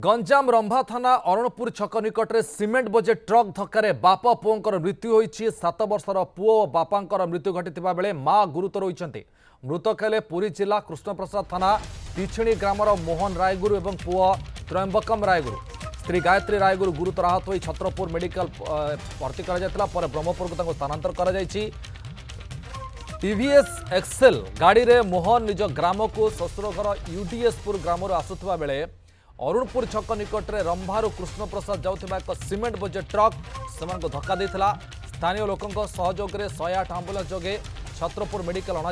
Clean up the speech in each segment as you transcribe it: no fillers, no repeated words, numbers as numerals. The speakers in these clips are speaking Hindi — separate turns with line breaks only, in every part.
गंजाम रंभा थाना अरणपुर छक निकट में सीमेंट बोझे ट्रक धक्कर बाप पुओं मृत्यु होती। 7 वर्षर पुओ बापांकर मृत्यु घटी बेले मां गुरुतर होती। मृतक हेले पुरी जिला कृष्णप्रसाद थाना तिछिणी ग्रामर मोहन रायगुरु और पुओ त्रयंबकम रायगुरु। स्त्री गायत्री रायगुरु गुरुतर आहत हो छत्रपुर मेडिकल भर्ती कर ब्रह्मपुर को स्थानांतर कर टीवीएस एक्सेल गाड़ी रे मोहन निज ग्राम को शशुर घर यूडीएसपुर ग्राम आसुवा बेले अरुणपुर छक निकट में रंभारू कृष्णप्रसाद जाऊा एक सीमेंट बोझे ट्रक से धक्का देता। स्थानीय लोकों सहयोग में 108 आंबुलांस जोगे छत्रपुर मेडिकल अणा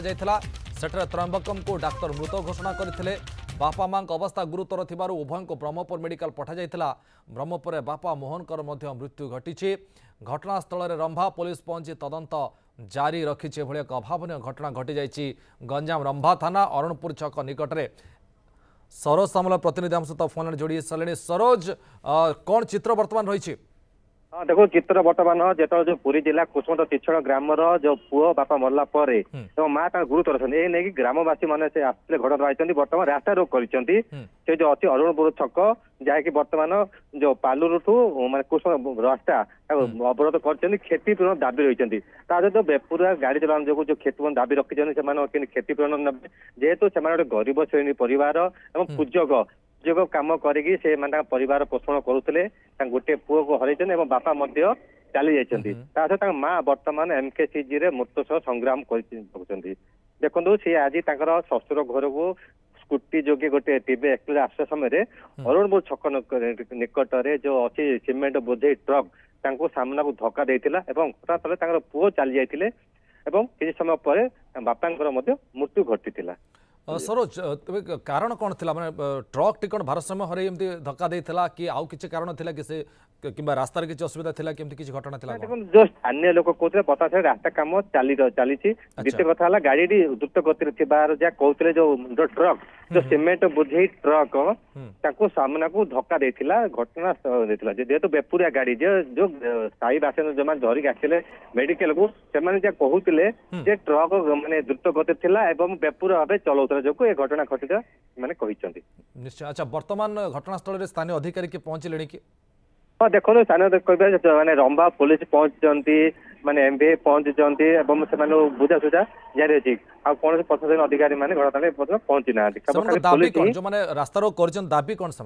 सेठे त्रयंबकम को डाक्तर मृत घोषणा करते। बापा मां अवस्था गुरुतर थिबारु उभय को ब्रह्मपुर मेडिकल पठा जाइथिला। ब्रह्मपुर बापा मोहनकर मध्य मृत्यु घटी। घटनास्थल में रंभा पुलिस पहुंची तदंत जारी रखी। एक अभावन घटना घटी जाइछि। गंजाम रंभा थाना अरणपुर छक निकट में सरोज सामल प्रतिनिधि आम सहित फोन जोड़ी सारे। सरोज कौन चित्र वर्तमान रही?
हाँ देखो चित्र बर्तमान जो पुरी जिला कुसुमत तिछड़ ग्राम जो पुओ बापा मरला तो माँ गुरुतर अच्छे नहीं ग्रामवासी मैंने आसते घटना आई बर्तमान रास्ता रोक कर जो अच्छी अरुणपुर छक जहाँकि बर्तमान जो पालुर माने कुसुम रास्ता अवरोध कर क्षतिपूरण दाबी रही। तो बेपुरा गाड़ी चलाने जो क्षतिपूरण दाबी रखी क्षतिपूरण नबे जेहेतु से गरीब श्रेणी परिवार और पूजक जो कम करी से परिवार पोषण करुले गोटे पुओ को हर बापा चली जाती। माँ बर्तमान एमकेसीजी रे मृत्यु सह संग्राम कर देखो सी आज शशुर घर को स्कूटी जोगे गोटे टीवी एक्सप्रेस आसा समय अरुणपुर छक निकट में जो अच्छी सीमेंट बोझे ट्रक सामना को धक्का देता। घटनास्थल पुओ चली जाते किसी समय पर बापा मृत्यु घटी।
सरोज कारण कौन थी माने ट्रक टिकट भारसाम्य हर धक्का देता कि आउ किसी कारण थिला कि से कि रास्तार किसी असुविधा थिला कि किसी घटना थिला?
जो स्थानीय लोक कहते पता रास्ता कम चली द्वितीय कथा गाड़ी द्रुत गति जहाँ कहते जो ट्रक जो सीमेंट बोझे ट्रक सामना को धक्का देता। घटना देता जेहेतु बेपुरिया गाड़ी जो स्थायी बासिंदा जो धरिक आसते मेडिकल को से कहते ट्रक माने द्रुत गति थी बेपुरा भाव चलाऊ जो ये घटना घटिता मैंने कहते
निश्चय। अच्छा बर्तमान घटनास्थल में स्थानीय अधिकारी के पहुंचले कि?
हाँ देखो स्थानीय कह मैंने रंभा पुलिस पहुंची माने एमबीए पहुंची बुझासुझा जारी अच्छी आ कौन प्रशासन अधिकारी मैंने घटना पहुंची ना
जो रास्ता रोक कर दाबी कौन से?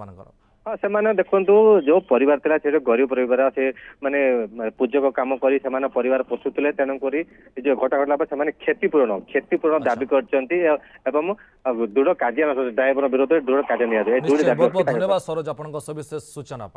हाँ से देखो जो परिवार था से गरीब परिवार से माने पूजक कम कर परिवार पोषुले तेणुक जो घटा घटला से क्षतिपूरण दाबी कर दृढ़ कार्य ड्राइवर विरोध में दृढ़ कार्य
बहुत बहुत धन्यवाद सरोज आपन सविशेष सूचना।